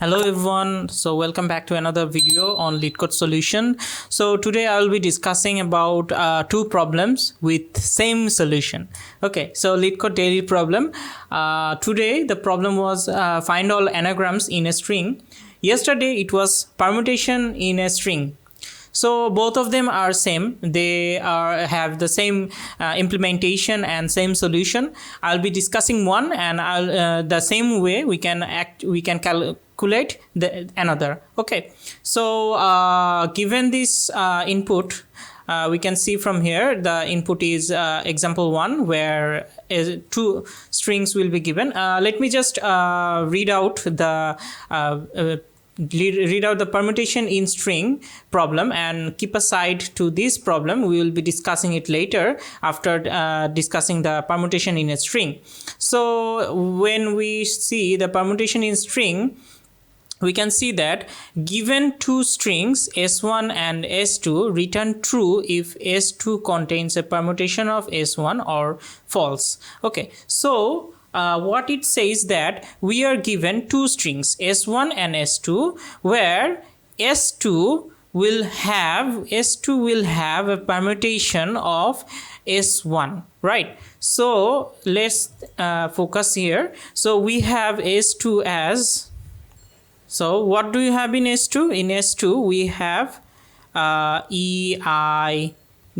Hello everyone, so welcome back to another video on Leetcode solution. So today I will be discussing about two problems with same solution. Okay, so Leetcode daily problem. Today the problem was find all anagrams in a string. Yesterday it was permutation in a string. So both of them are same. They have the same implementation and same solution. I'll be discussing one, and the same way we can calculate the another. Okay. So given this input, we can see from here the input is example 1, where two strings will be given. Let me just read out the permutation in string problem and keep aside to this problem. We will be discussing it later after discussing the permutation in a string. So when we see the permutation in string, we can see that given two strings S1 and S2, return true if S2 contains a permutation of S1 or false. Okay, so what it says that we are given two strings S1 and S2, where S2 will have a permutation of S1, right? So let's focus here. So we have S2 as, so what do you have in S2? In S2 we have E, I,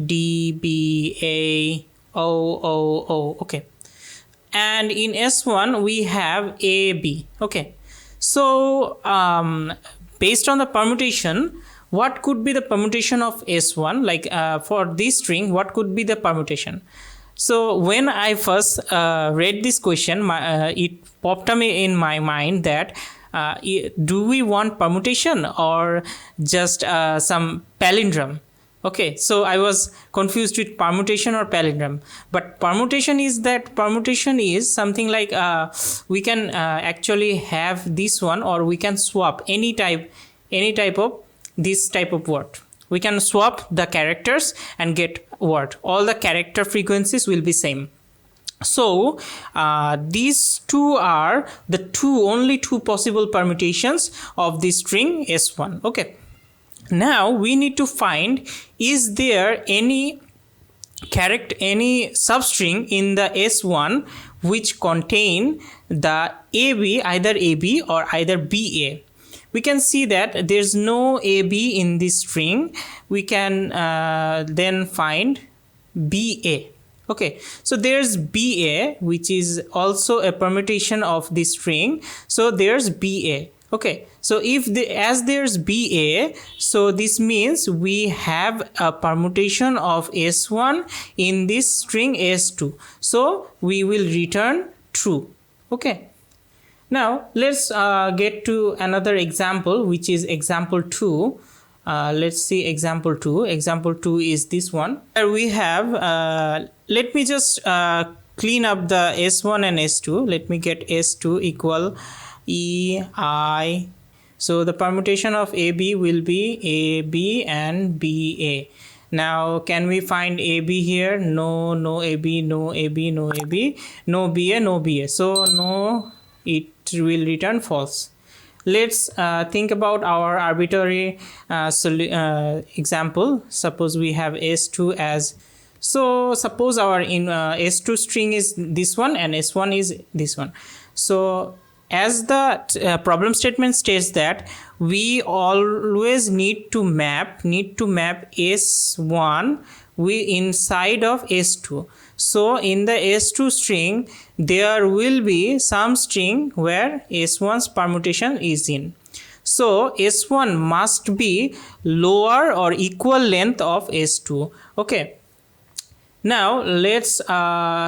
D, B, A, O, O, O. Okay. And in S1 we have A, B. Okay. So based on the permutation, what could be the permutation of S1? Like for this string, what could be the permutation? So when I first read this question, it popped up in my mind that do we want permutation or just some palindrome? Okay, so I was confused with permutation or palindrome. But permutation is something like we can actually have this one, or we can swap any type of this type of word. We can swap the characters and get word. All the character frequencies will be same. So these two are the only two possible permutations of this string S1. Okay. Now we need to find, is there any substring in the S1 which contain the AB, either AB or either BA. We can see that there's no AB in this string. We can then find BA. Okay, so there's BA, which is also a permutation of this string. So there's BA. Okay, so as there's BA, so this means we have a permutation of S1 in this string S2. So we will return true. Okay. Now let's get to another example, which is example 2. Let's see example 2. Example 2 is this one. Here we have, let me just clean up the S1 and S2. Let me get S2 equal E, I. So the permutation of AB will be AB and BA. Now can we find AB here? No AB, no AB, no AB, no BA, no BA. So no, it will return false. Let's think about our arbitrary example. Suppose we have S2 as, so suppose our S2 string is this one and S1 is this one. So as the problem statement states that we always need to map S1 inside of S2. So in the S2 string there will be some string where S1's permutation is in. So S1 must be lower or equal length of S2. Okay. Now let's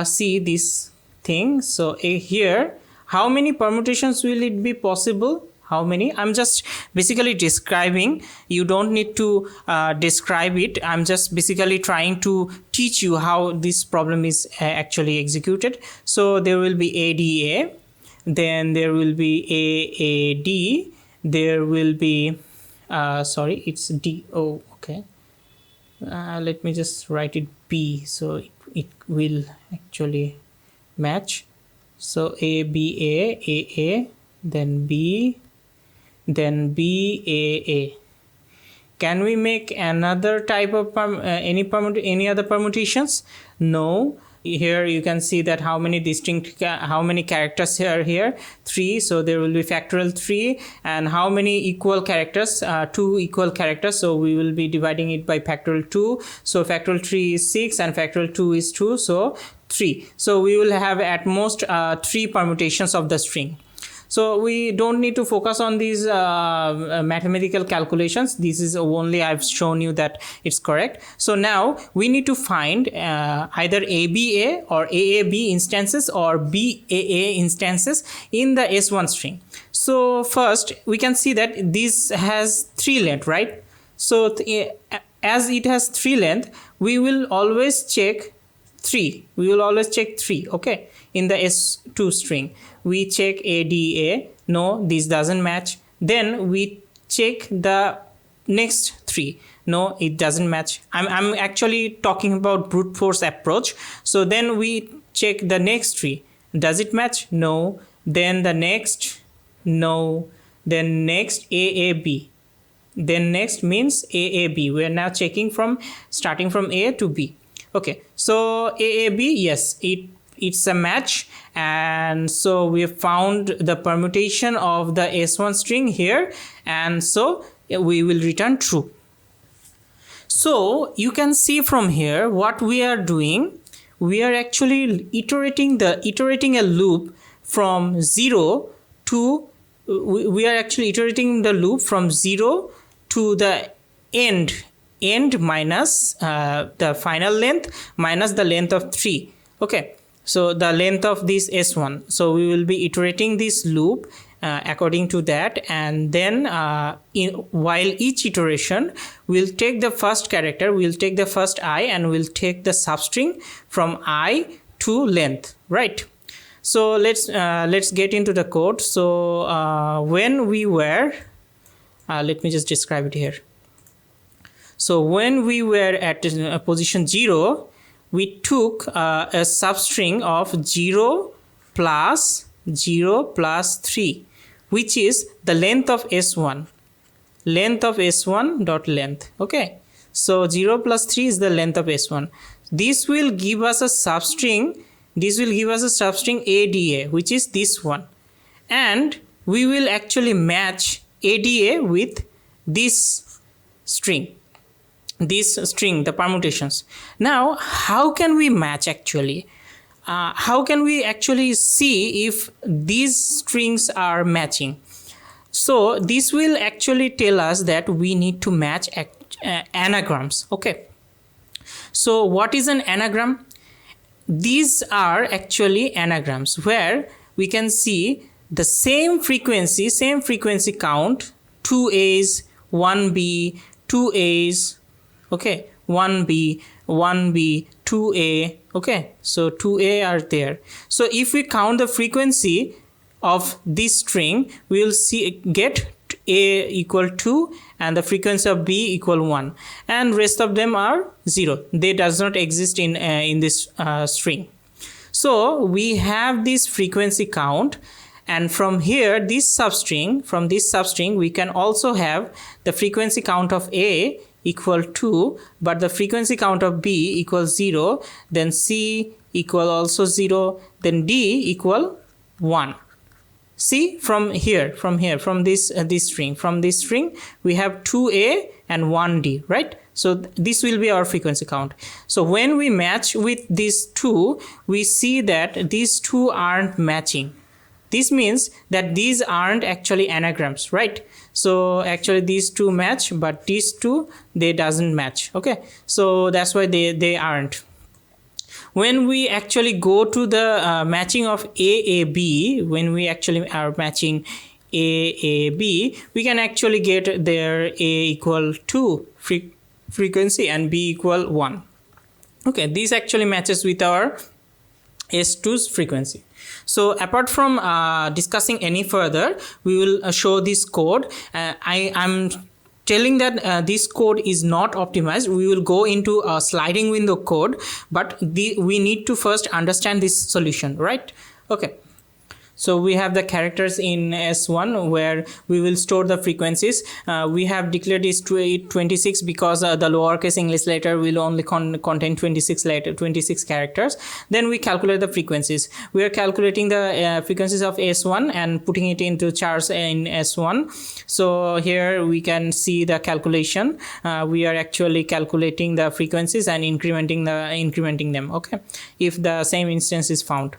see this thing. So here, how many permutations will it be possible? How many? I'm just basically describing. You don't need to describe it. I'm just basically trying to teach you how this problem is actually executed. So there will be ADA, then there will be AAD, there will be sorry, it's DO. Okay, let me just write it B, so it will actually match. So A, B, A, then B, then BAA. Can we make another type of any other permutations? No. Here you can see that how many characters are here? 3. So there will be factorial 3. And how many equal characters? 2 equal characters. So we will be dividing it by factorial 2. So factorial 3 is 6 and factorial 2 is 2. So 3. So we will have at most 3 permutations of the string. So we don't need to focus on these mathematical calculations. This is only I've shown you that it's correct. So now we need to find either ABA or AAB instances or BAA instances in the S1 string. So first we can see that this has 3 length, right? So as it has 3 length, we will always check 3. We will always check 3, okay? In the S2 string, we check ADA. No, this doesn't match. Then we check the next 3. No, it doesn't match. I'm actually talking about brute force approach. So then we check the next 3. Does it match? No. Then the next, no. Then next AAB. Then next means AAB. We are now checking starting from A to B. Okay, so AAB, yes, it's a match, and so we have found the permutation of the S1 string here, and so we will return true. So you can see from here what we are doing. We are actually iterating a loop from 0 to we are actually iterating the loop from 0 to the end minus the final length minus the length of 3. Okay, so the length of this S1. So we will be iterating this loop according to that, and then while each iteration we'll take the first character, we'll take the first I, and we'll take the substring from I to length, right? So let's get into the code. So when we were let me just describe it here. So when we were at position 0, we took a substring of 0 plus 3, which is the length of S1. Length of S1 dot length. Okay. So 0 plus 3 is the length of S1. This will give us a substring. This will give us a substring ADA, which is this one. And we will actually match ADA with this string. The permutations. Now, how can we match actually? How can we actually see if these strings are matching? So this will actually tell us that we need to match anagrams. Okay. So what is an anagram? These are actually anagrams where we can see the same frequency count, 2 A's, 1B, 2 A's, okay, 1B, 2A, okay, so 2A are there. So if we count the frequency of this string, we will get A equal 2 and the frequency of B equal 1, and rest of them are 0. They does not exist in this string. So we have this frequency count, and from here from this substring we can also have the frequency count of A equal 2, but the frequency count of B equals 0, then C equal also 0, then D equal 1. See, from this string we have 2A and 1D, right? So this will be our frequency count. So when we match with these two, we see that these two aren't matching. This means that these aren't actually anagrams, right? So actually these two match, but these two, they doesn't match. Okay, so that's why they aren't. When we actually go to the matching of AAB, when we actually are matching AAB, we can actually get their A equal 2 frequency and B equal 1. Okay, this actually matches with our S2's frequency. So apart from discussing any further, we will show this code. I'm telling that this code is not optimized. We will go into a sliding window code, but we need to first understand this solution, right? Okay. So we have the characters in S1 where we will store the frequencies. We have declared this to 26 because the lowercase English letter will only contain 26 characters. Then we calculate the frequencies. We are calculating the frequencies of S1 and putting it into chars in S1. So here we can see the calculation. We are actually calculating the frequencies and incrementing them. Okay, if the same instance is found.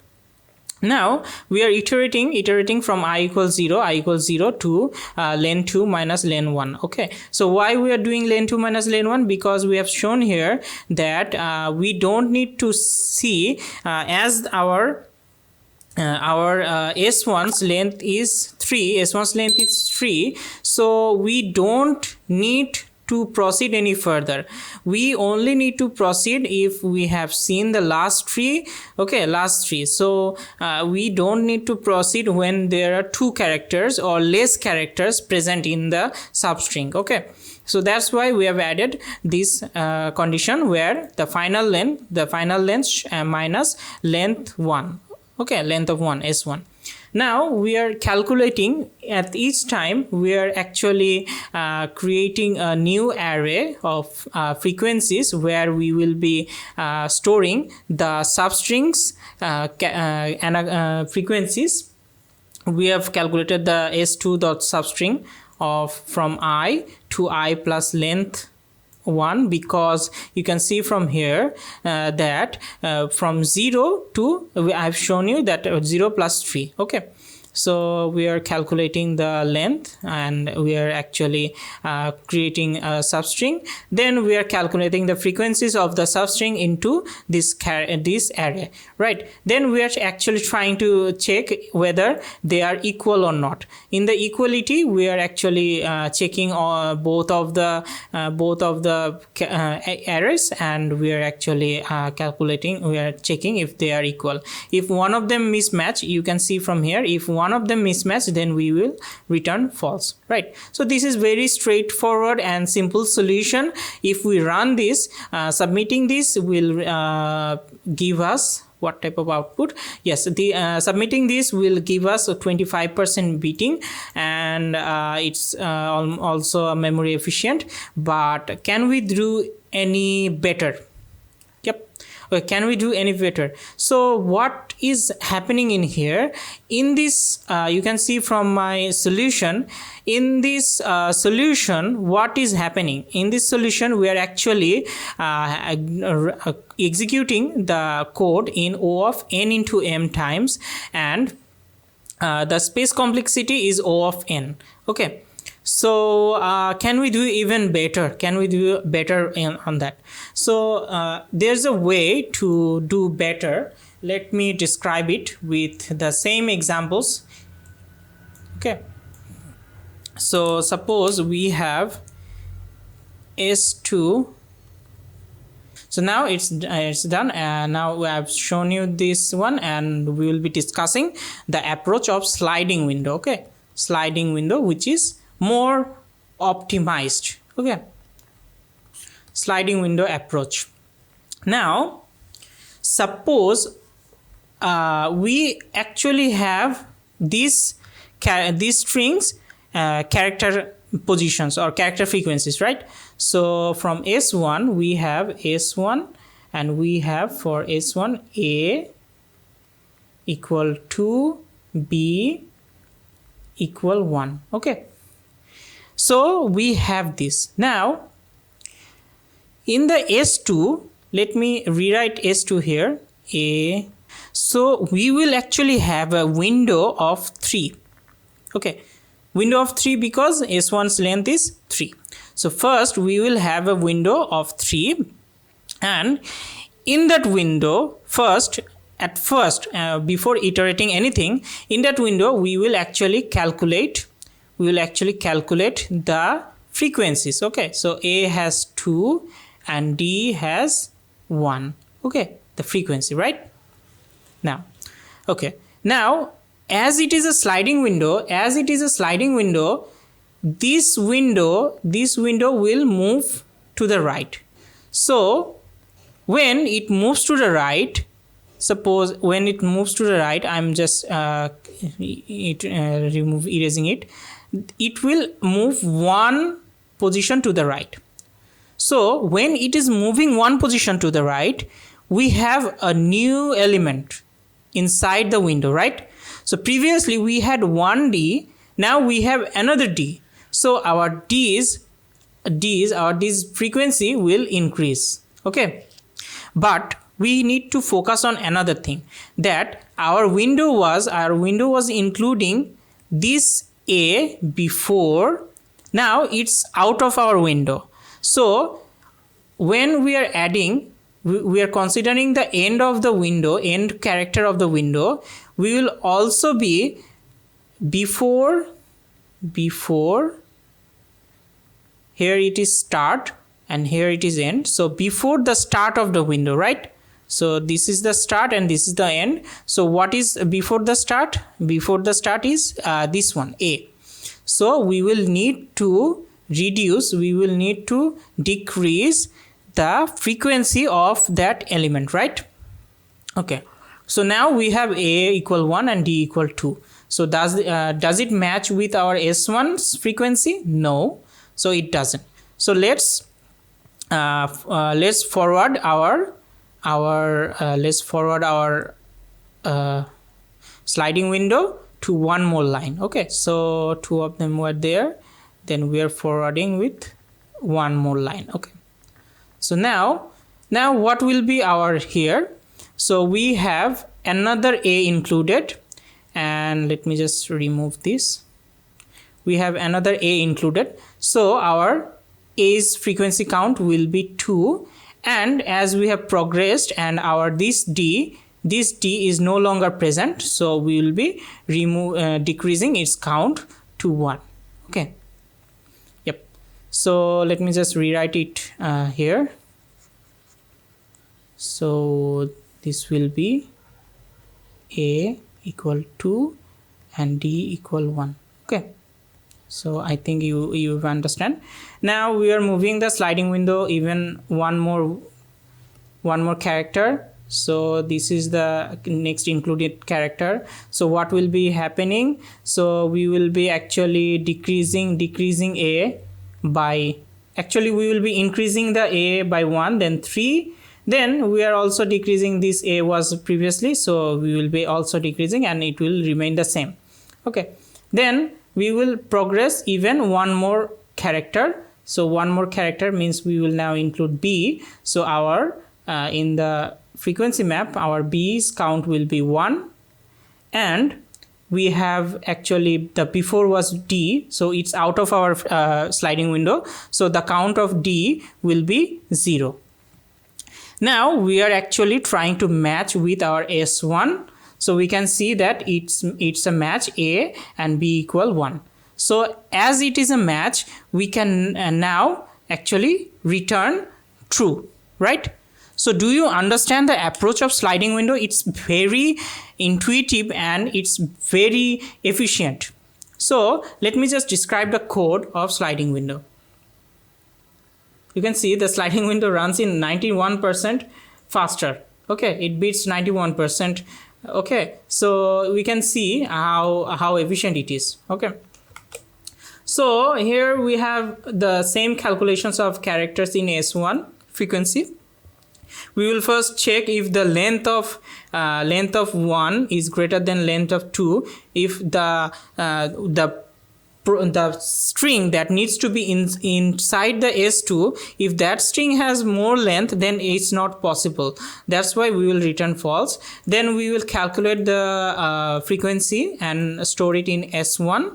Now we are iterating from I equals 0 to len 2 minus len 1. Okay, so why we are doing len 2 minus len 1? Because we have shown here that we don't need to see as our S1's length is 3, so we don't need to proceed any further. We only need to proceed if we have seen the last tree. Okay, last tree. So we don't need to proceed when there are 2 characters or less characters present in the substring. Okay, so that's why we have added this condition where the final length minus length 1. Okay, length of 1, S1. Now we are calculating at each time. We are actually creating a new array of frequencies where we will be storing the substrings frequencies. We have calculated the S2 dot substring of from I to I plus length 1, because you can see from here that from 0 to I've shown you that 0 plus 3. Okay, so we are calculating the length and we are actually creating a substring. Then we are calculating the frequencies of the substring into this array, right? Then we are actually trying to check whether they are equal or not. In the equality, we are actually checking both of the arrays, and we are actually we are checking if they are equal. If one of them mismatch, you can see from here, if one of them mismatch, then we will return false, right? So this is very straightforward and simple solution. If we run this, submitting this will give us what type of output? Yes, the submitting this will give us a 25% beating, and it's also memory efficient. But can we do any better? Yep. Can we do any better? So what is happening in here? In this, you can see from my solution. In this solution, what is happening? In this solution, we are actually executing the code in O of n into m times, and the space complexity is O of n. Okay. So can we do even better? Can we do better on that? So there's a way to do better. Let me describe it with the same examples. Okay. So suppose we have S2. So now it's done. Now I've shown you this one, and we will be discussing the approach of sliding window. Okay, sliding window, which is more optimized. Okay, sliding window approach. Now suppose we actually have these strings character positions or character frequencies, right? So from S1 we have S1, and we have for S1 A equal 2, B equal 1. Okay, so we have this. Now in the S2, let me rewrite S2 here, A. So we will actually have a window of 3. Okay, window of 3 because S1's length is 3. So first we will have a window of 3, and in that window, before iterating anything, in that window we will actually calculate the frequencies. Okay, so A has 2 and D has 1. Okay, the frequency, right? Now, okay, now as it is a sliding window, this window will move to the right. So when it moves to the right, suppose when it moves to the right, I'm just erasing it, it will move one position to the right. So when it is moving one position to the right, we have a new element inside the window, right? So previously we had one D, now we have another D. So our D's frequency will increase. Okay, but we need to focus on another thing, that our window was including this A before. Now it's out of our window. So when we are adding, we are considering the end of the window, end character of the window, we will also be before, here it is start and here it is end. So before the start of the window, right? So this is the start and this is the end. So what is before the start? Before the start is this one, A. So we will need to decrease the frequency of that element, right? Okay, so now we have A equal 1 and D equal 2. So does it match with our S1's frequency? No, so it doesn't. So let's forward our sliding window to one more line. Okay, so two of them were there, then we are forwarding with one more line. Okay, so now what will be our here? So we have another A included, and let me just remove this. We have another A included, so our A's frequency count will be 2, and as we have progressed and this D is no longer present, so we will be decreasing its count to 1. Okay, yep. So let me just rewrite it here. So this will be A equal 2 and D equal 1. Okay, so I think you understand. Now we are moving the sliding window even one more character. So this is the next included character. So what will be happening? So we will be actually decreasing A by, actually we will be increasing the A by 1, then 3. Then we are also decreasing this A was previously, so we will be also decreasing and it will remain the same. Okay, then we will progress even one more character. So one more character means we will now include B. So our in the frequency map, our B's count will be 1, and we have actually the before was D, so it's out of our sliding window, so the count of D will be 0. Now we are actually trying to match with our S1, so we can see that it's a match, A and B equal 1. So as it is a match, we can now actually return true, right? So do you understand the approach of sliding window? It's very intuitive and it's very efficient. So let me just describe the code of sliding window. You can see the sliding window runs in 91% faster. Okay, it beats 91%. Okay, so we can see how efficient it is. Okay, so here we have the same calculations of characters in S1 frequency. We will first check if the length of 1 is greater than length of 2. If the string that needs to be inside the S2, if that string has more length, then it's not possible. That's why we will return false. Then we will calculate the frequency and store it in S1.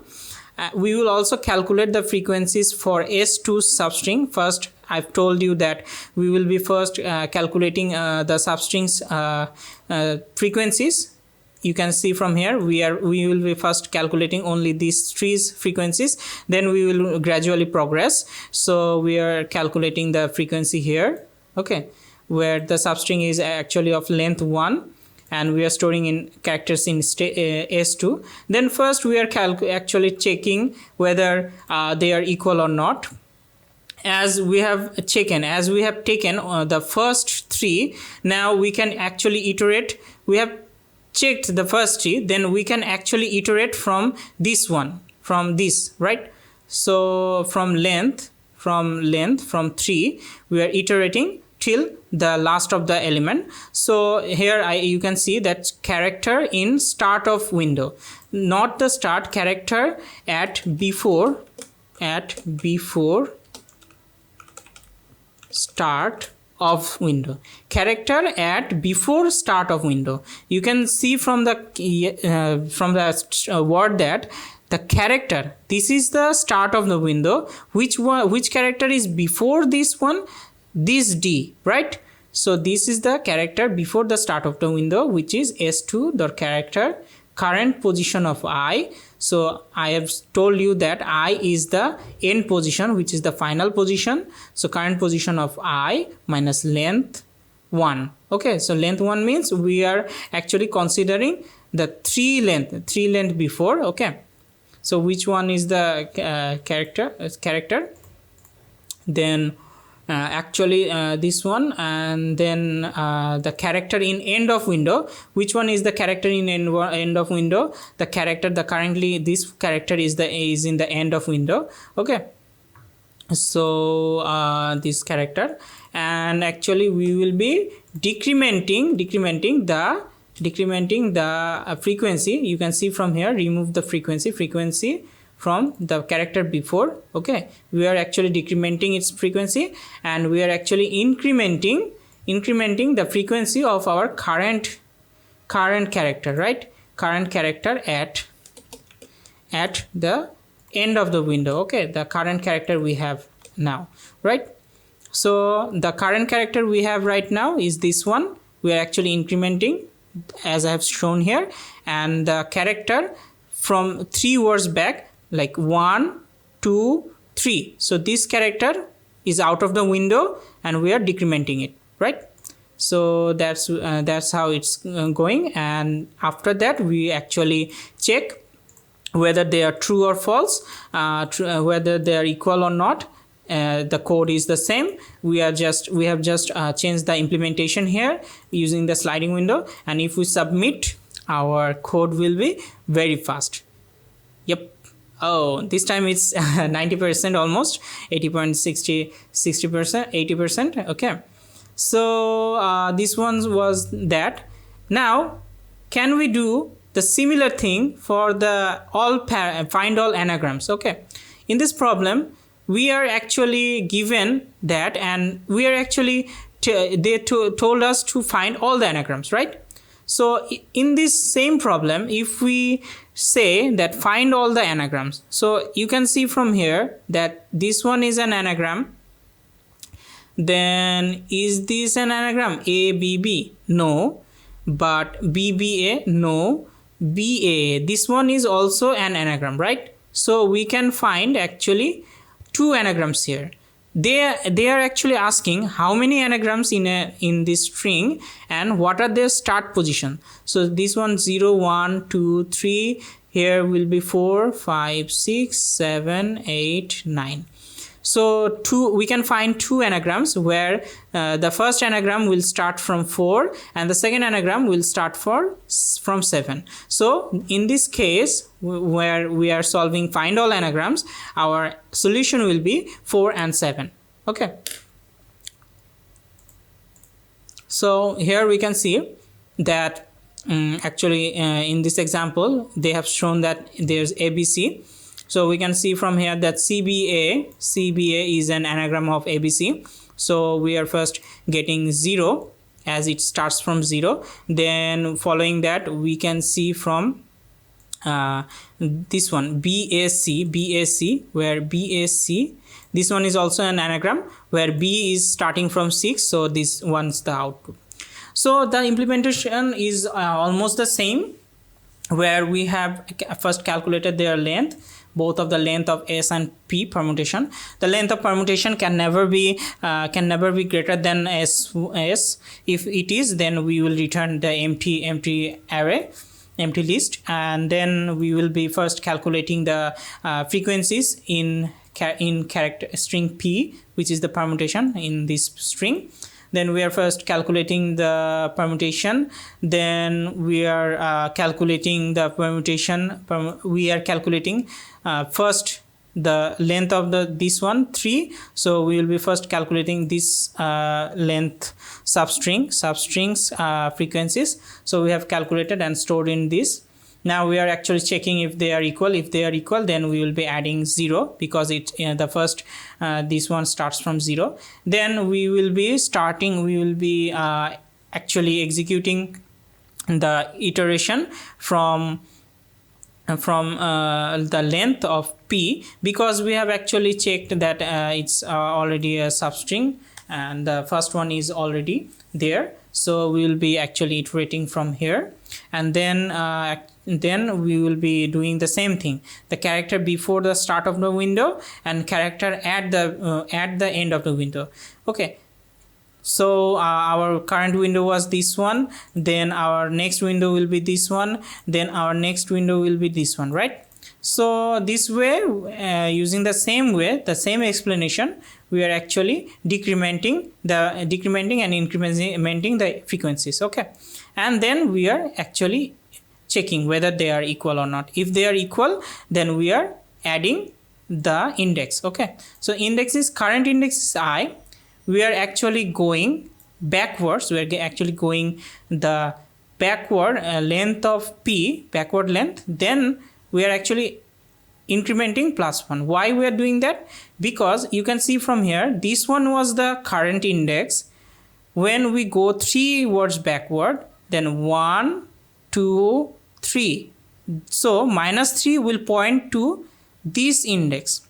We will also calculate the frequencies for S2 substring. First, I've told you that we will be first calculating the substrings frequencies. You can see from here we will be first calculating only these three frequencies, then we will gradually progress. So we are calculating the frequency here, okay, where the substring is actually of length 1 and we are storing in characters in S2. Then first we are actually checking whether they are equal or not. As we have taken the first 3, now we can actually iterate. We have checked the first tree, then we can actually iterate from this one, from this, right? So from length from 3 we are iterating till the last of the element. So here you can see that character in start of window, not the start, character at before start of window, character at before start of window. You can see from the word that the character, this is the start of the window, which character is before this one, this D, right? So this is the character before the start of the window, which is S2 the character current position of I. So I have told you that I is the end position, which is the final position. So current position of I minus length 1. Okay, so length 1 means we are actually considering the 3 length before. Okay, so which one is the character? Then actually this one, and then the character in end of window. Which one is the character in end of window? The character, currently this character is in the end of window. Okay, so this character, and actually we will be decrementing the frequency. You can see from here, remove the frequency from the character before. Okay, we are actually decrementing its frequency, and we are actually incrementing the frequency of our current character, right? Current character at the end of the window. Okay, the current character we have now, right? So the current character we have right now is this one. We are actually incrementing as I have shown here, and the character from 3 words back, like 1, 2, 3. So this character is out of the window and we are decrementing it, right? So that's how it's going. And after that we actually check whether they are true or false, whether they are equal or not. The code is the same. We have just changed the implementation here using the sliding window, and if we submit, our code will be very fast. Yep. Oh, this time it's 90%, almost 80.60%, 80%. Okay, so this one was that. Now can we do the similar thing for the find all anagrams? Okay, in this problem we are actually given that, and we are actually they told us to find all the anagrams, right? So in this same problem, if we say that find all the anagrams, so you can see from here that this one is an anagram. Then is this an anagram? ABB? No. But BBA? No. BA, this one is also an anagram, right? So we can find actually 2 anagrams here. They are actually asking how many anagrams in this string and what are their start position. So this one 0, 1, 2, 3. Here will be 4, 5, 6, 7, 8, 9. So we can find 2 anagrams where the first anagram will start from 4 and the second anagram will start from 7. So in this case, where we are solving find all anagrams, our solution will be 4 and 7. Okay. So here we can see that actually in this example they have shown that there's ABC. So we can see from here that CBA is an anagram of ABC. So we are first getting 0 as it starts from 0. Then following that we can see from this one BAC, where BAC, this one is also an anagram where B is starting from 6. So this one's the output. So the implementation is almost the same, where we have first calculated their length, both of the length of S and P permutation. The length of permutation can never be greater than S. If it is, then we will return the empty array, empty list, and then we will be first calculating the frequencies in character string P, which is the permutation in this string. then we are first calculating the permutation, then we are calculating the permutation. We are calculating first the length of this one 3, so we will be first calculating this length substrings frequencies. So we have calculated and stored in this. Now we are actually checking if they are equal. If they are equal, then we will be adding 0, because it the first this one starts from 0. Then we will be actually executing the iteration from the length of p, because we have actually checked that it's already a substring and the first one is already there. So we will be actually iterating from here, and then we will be doing the same thing, the character before the start of the window and character at the end of the window. Okay, so our current window was this one, then our next window will be this one, then our next window will be this one, right? So this way, using the same explanation, we are actually decrementing and incrementing the frequencies. Okay, and then we are actually checking whether they are equal or not. If they are equal, then we are adding the index. Okay, so current index is I. We are actually going backwards. We are actually going the backward length of p, backward length. Then we are actually incrementing +1. Why we are doing that? Because you can see from here, this one was the current index. When we go 3 words backward, then 1, 2, 3. So -3 will point to this index.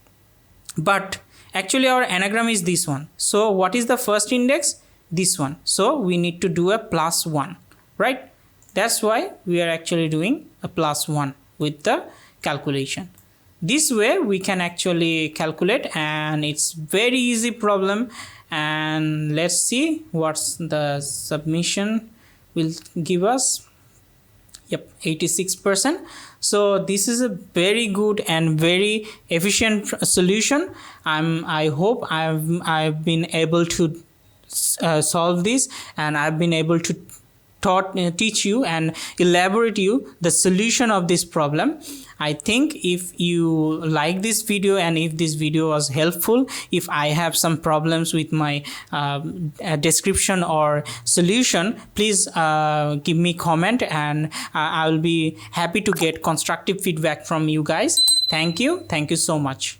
But actually our anagram is this one. So what is the first index? This one. So we need to do a +1, right? That's why we are actually doing a +1 with the calculation. This way we can actually calculate, and it's very easy problem. And let's see what's the submission will give us. Yep, 86%. So this is a very good and very efficient solution. I hope I've been able to solve this, and I've been able to teach you and elaborate you the solution of this problem. I think if you like this video and if this video was helpful, if I have some problems with my description or solution, please give me comment, and I will be happy to get constructive feedback from you guys. Thank you so much.